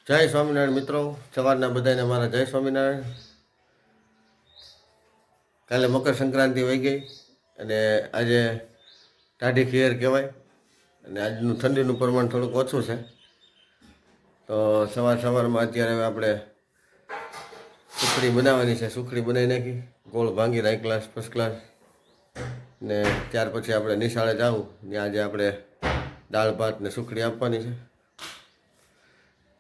જય સ્વામિનારાયણ મિત્રો, સવારના બધાને મારા જય સ્વામિનારાયણ. કાલે મકર સંક્રાંતિ વહી ગઈ અને આજે ટાઢી ખીર કહેવાય અને આજનું ઠંડીનું પ્રમાણ થોડુંક ઓછું છે. તો સવારમાં અત્યારે હવે આપણે સુખડી બનાવવાની છે. સુખડી બનાવી નાખી, ગોળ ભાંગી રાઈ ક્લાસ ફર્સ્ટ ક્લાસ. ને ત્યાર પછી આપણે નિશાળે જાવું, ત્યાં આજે આપણે દાળ ભાત ને સુખડી આપવાની છે.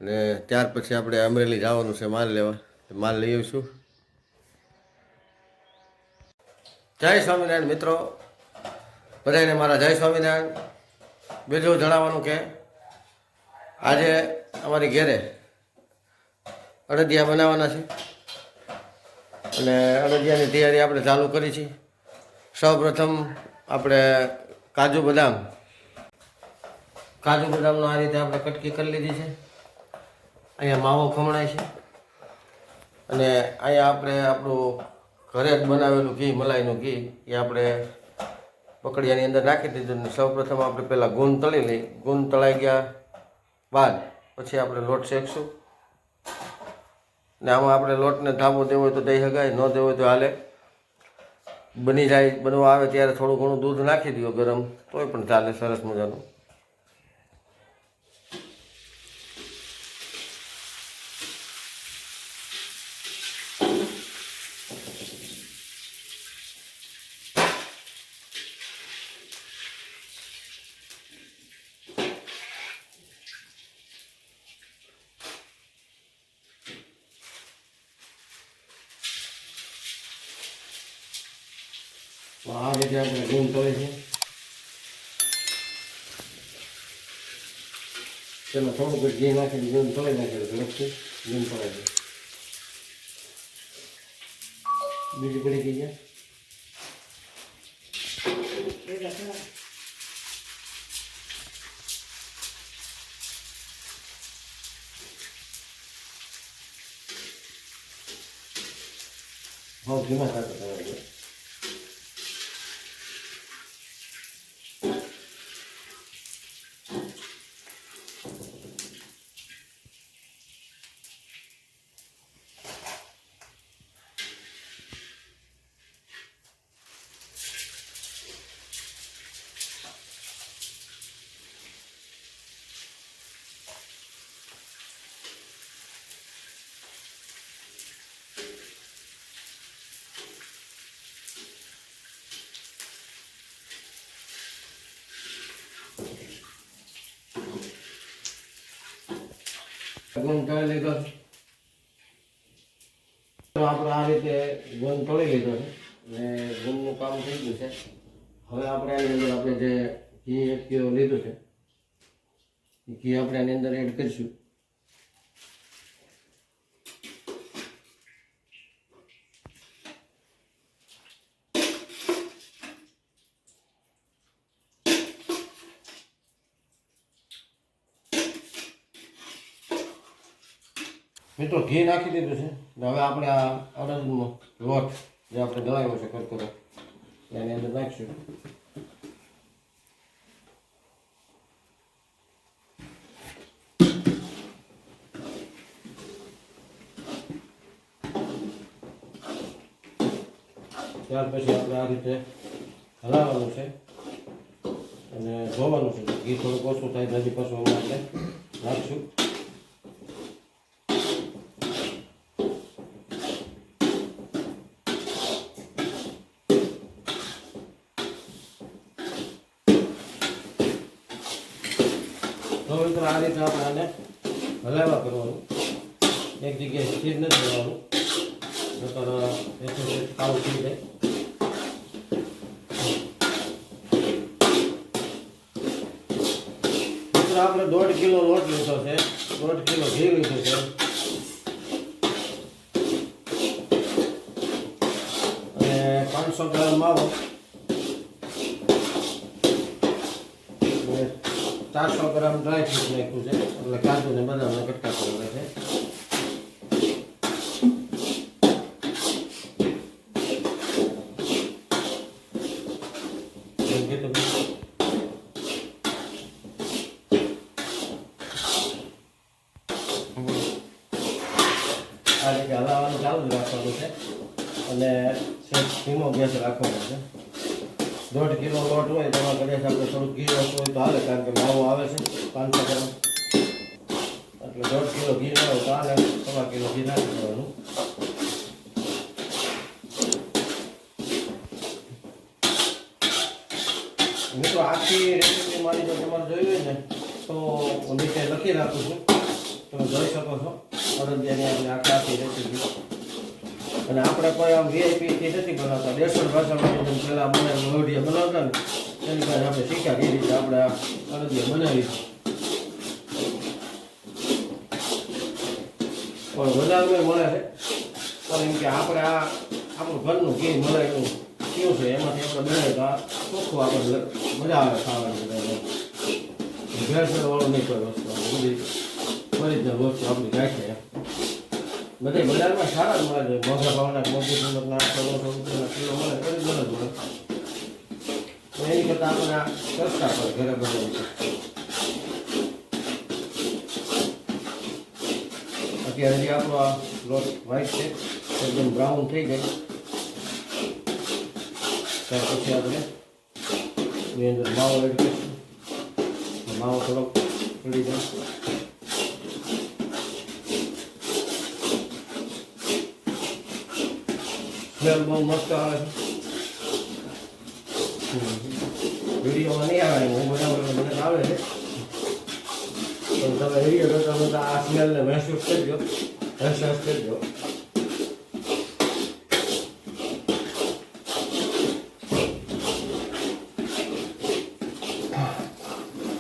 ને ત્યાર પછી આપણે અમરેલી જવાનું છે માલ લેવા. માલ લઈ આવીશું. જય સ્વામિનારાયણ મિત્રો, બધાને મારા જય સ્વામિનારાયણ. બીજું જણાવવાનું કે આજે અમારી ઘેરે અડદિયા બનાવવાના છે અને અડદિયાની તૈયારી આપણે ચાલુ કરી છે. સૌપ્રથમ આપણે કાજુ બદામનો આ રીતે આપણે કટકી કરી લીધી છે. અહીંયા માવો ખમણાય છે અને અહીંયા આપણે આપણું ઘરે જ બનાવેલું ઘી, મલાઈનું ઘી, એ આપણે પકડિયાની અંદર નાખી દીધું. ને સૌપ્રથમ આપણે પહેલાં ગુંદ તળી લઈ. ગુંદ તળાઈ ગયા બાદ પછી આપણે લોટ શેકશું. ને આમાં આપણે લોટને ધાબો દેવો હોય તો દહીં હગાય, ન દેવો હોય તો હાલે. બનવા આવે ત્યારે થોડું ઘણું દૂધ નાખી દો ગરમ, તોય પણ ચાલે, સરસ મજાનું. આ રીતે આપણે ગુંદ તળે છે. તેમાં થોડુંક ઘી નાખીને ગુંદ તળી નાખેલું ઝડપથી ગુંદ તળાય છે. બીજી પડી ગઈ છે. બહુ ધીમા થતા તમારે ગુંદ તળી લીધો છે. આપણે આ રીતે ગુંદ તળી લીધો છે ને ગુંદનું કામ થઈ ગયું છે. હવે આપણે આની અંદર આપણે જે ઘી 1 કિલો લીધું છે એ ઘી આપણે આની અંદર એડ કરીશું. મિત્રો ઘી નાખી દીધું છે. હવે આપણે આ અડદનો લોટ જે આપણે દળાવ્યો છે કરકરો એની અંદર નાખીશું. ત્યાર પછી આપણે આ રીતે હલાવવાનું છે અને ધોવાનું છે. ઘી થોડુંક ઓછું થાય હજી પાછું આપણે નાખીશું. તો મિત્રો આ રીતે આપણે આને હલાવવા કરવાનું, એક જગ્યાએ સ્થિર નથી રહેવાનું, નકર કાળું થઈ જાય. મિત્રો આપણે 1.5 કિલો લોટ લીધો છે, 1.5 કિલો ઘી લીધું છે અને 500 ગ્રામ માવો, 400 ગ્રામ ડ્રાય ફ્રૂટ નાખ્યું છે, એટલે કાજુ ને બદામના કટકા કરેલા છે. આ રીતે હલાવવાનું ચાલુ જ રાખવાનું છે અને ધીમો ગેસ રાખવાનો છે. 1.5 કિલો લોટ હોય તેમાં કદાચ આપણે થોડું ઘી ઓછું હોય તો હાલે, કારણ કે માવો આવે છે 500 ગ્રામ, એટલે 1.5 કિલો ઘી ના હોય તો હાલે, 1.25 કિલો ઘી નાખી દેવાનું. મિત્રો આખી રેસીપી મારી જો તમારે જોઈ હોય ને તો નીચે લખી રાખું છું, તમે જોઈ શકો છો અડદિયાની આપણે આખી રેસીપી. અને આપણે કોઈ આમ વીઆઈપીથી નથી બનાવતા, દેશળ ભાષામાં જેમ પહેલાં લોઢિયા બનાવતા ને એની પાસે આપણે શીખ્યા એ રીતે આપણે આ અડદિયા બનાવી. પણ વધારે મળે છે, પણ એમ કે આપણે આ આપણું ઘરનું ઘી મળેલું કેવું છે એમાંથી આપણે બનાવીએ તો આ ચોખ્ખું આપણે મજા આવે ખાવાની. ભેળસેળ વાળું નહીં કોઈ વસ્તુ, બધી ઓરિજિનલ વસ્તુ આપણી રાખીએ. બધી બજારમાં સારા જ મળે છે, મોંઘા ભાવના મોટી કિંમતના 100-200 રૂપિયાના કિલો મળે, ઓરિજિનલ જ મળે. એની કરતાં આપણે આ સસ્તા પડે ઘરે બનાવી. અત્યારે હજી આપણો આ લોટ વ્હાઈટ છે, એકદમ બ્રાઉન થઈ જાય ત્યાર પછી આપણે એની અંદર માવો એડ કરીશું. માવો થોડોક પડી જાય. સ્મેલ બહુ મસ્ત આવે છે. વિડીયોમાં નહીં આવે, હું બનાવું મને આવે છે, પણ તમે વિડીયો કરતા બધા આ સ્મેલને મહેસૂસ કરજો, અહેસાસ કરજો.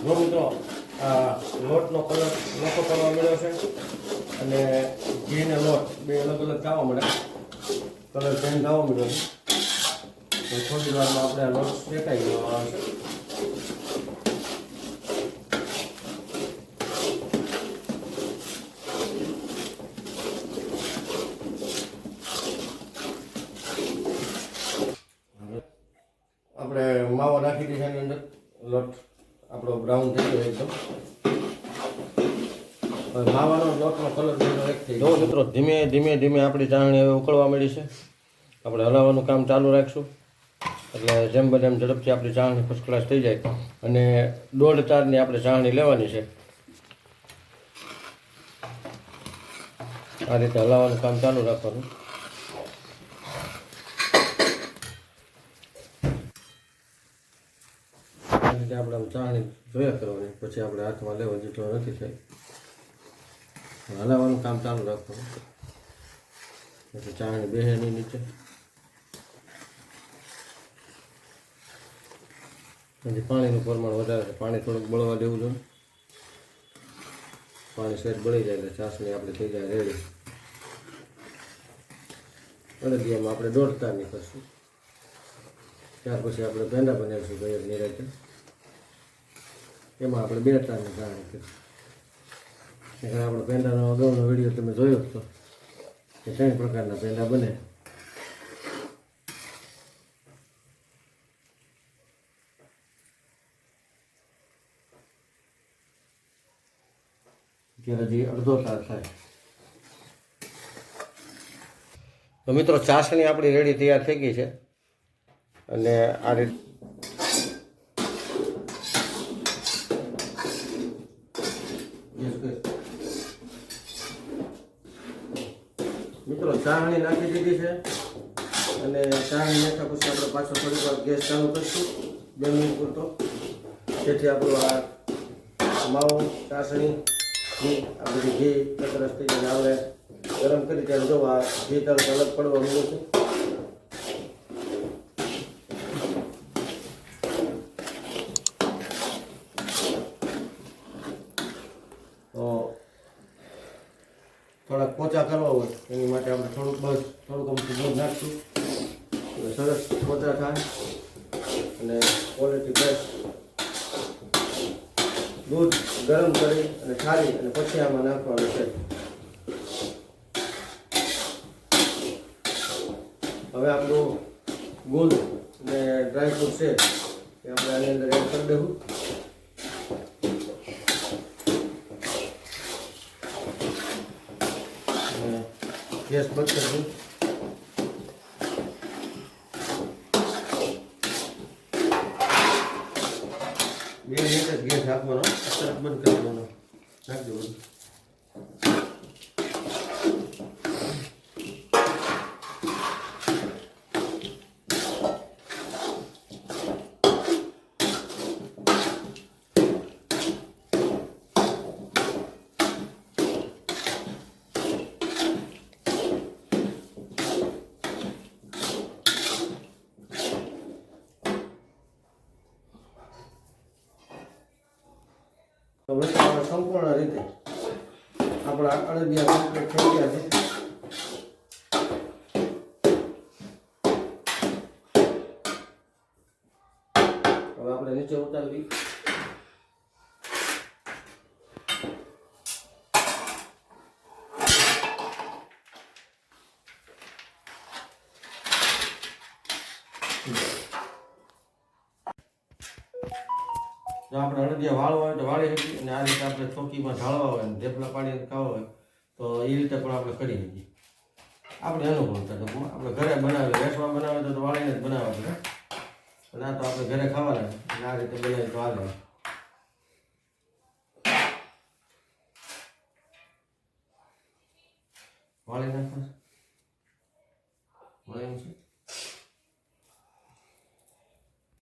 જો મિત્રો આ લોટનો કલર નોખો કરવા મળ્યો છે અને ઘી ને લોટ બે અલગ અલગ થવા મળે, કલર ચેન્જ થવા મળ્યો છે. થોડી વારમાં આપણે આ લોટ શેકાઈ ગયો આવશે. આપણે માવો નાખી દીધા એની અંદર, લોટ આપણો બ્રાઉન થઈ ગયો એકદમ. માવાનો લોટનો કલર એક થઈ ગયો. મિત્રો ધીમે ધીમે ધીમે આપણી ચાળણી હવે ઉકળવા મળી છે. આપણે હલાવવાનું કામ ચાલુ રાખશું, એટલે જેમ બને એમ ઝડપથી આપણી ચાળણી ફર્સ્ટ ક્લાસ થઈ જાય. અને 1.5 તારની આપણે ચાળણી લેવાની છે. આ રીતે હલાવવાનું કામ ચાલુ રાખવાનું. આ રીતે આપણે આમ ચાળણી જોયા કરવાની, પછી આપણે હાથમાં લેવા જેટલો નથી થાય હલાવવાનું કામ ચાલુ રાખવાનું, એટલે ચાળણી બેસે નહીં નીચે. પછી પાણીનું પ્રમાણ વધારે છે, પાણી થોડુંક બળવા દેવું જોઈએ. પાણી સહેજ બળી જાય એટલે ચાસણી આપણે થઈ જાય રેડી. અડદિયામાં આપણે 1.5 તારની કરશું, ત્યાર પછી આપણે પેંડા બનાવીશું ગયરની રાતે, એમાં આપણે 2 તારની ચાળણી કરીશું. એટલે આપણે પેંડાનો અગાઉનો વિડીયો તમે જોયો હતો કે 3 પ્રકારના પેંડા બને. ત્યારે હજી 1/2 તાર થાય. તો મિત્રો ચાસણી આપણી રેડી તૈયાર થઈ ગઈ છે. અને આ રીતે મિત્રો ચાસણી નાખી દીધી છે. અને ચાસણી નાખ્યા પછી આપણે પાછો થોડીક વાર ગેસ ચાલુ કરીશું 2 મિનિટ પૂરતો, જેથી આપણું આ માવો ચાસણી આ બધી ઘી કચરસ થઈ જાય. આપણે ગરમ કરી ત્યારે જો આ ઘી તરત અલગ પડવા મળ્યું છે. તો થોડાક પોચા કરવા હોય એની માટે આપણે થોડુંક અમથું દૂધ નાખશું, એટલે સરસ પોચા થાય અને ક્વોલિટી બેસ્ટ. દૂધ ગરમ કરી અને ઠારી અને પછી આમાં નાખવાનું છે. હવે આપણું ગોળ અને ડ્રાયફ્રૂટ છે એ આપણે આની અંદર એડ કરી દેવું. ગેસ બંધ કરી દઉં. બે મિનિટ જ ગેસ આપવાનો, તરત બંધ કરી દેવાનો. નાખજો બધું. તો મિત્રો સંપૂર્ણ રીતે આપણા અળદિયા કમ્પ્લીટ થઈ ગયા છે. હવે આપણે નીચે ઉતારવી. જો આપણે અળદિયા વાળવા હોય તો વાળી શકીએ, અને આ રીતે આપણે ચોકીમાં ઢાળવા હોય અને ધેપલા પાડીને ખાવા હોય તો એ રીતે પણ આપણે કરી શકીએ. આપણે અનુકૂળતા ટૂંકમાં આપણે ઘરે બનાવીએ, ગેસમાં બનાવે તો વાળીને જ બનાવવા પડે, અને આ તો આપણે ઘરે ખાવાના એટલે આ રીતે બનાવીએ તો હાલે. વાળી નાખવા વાળી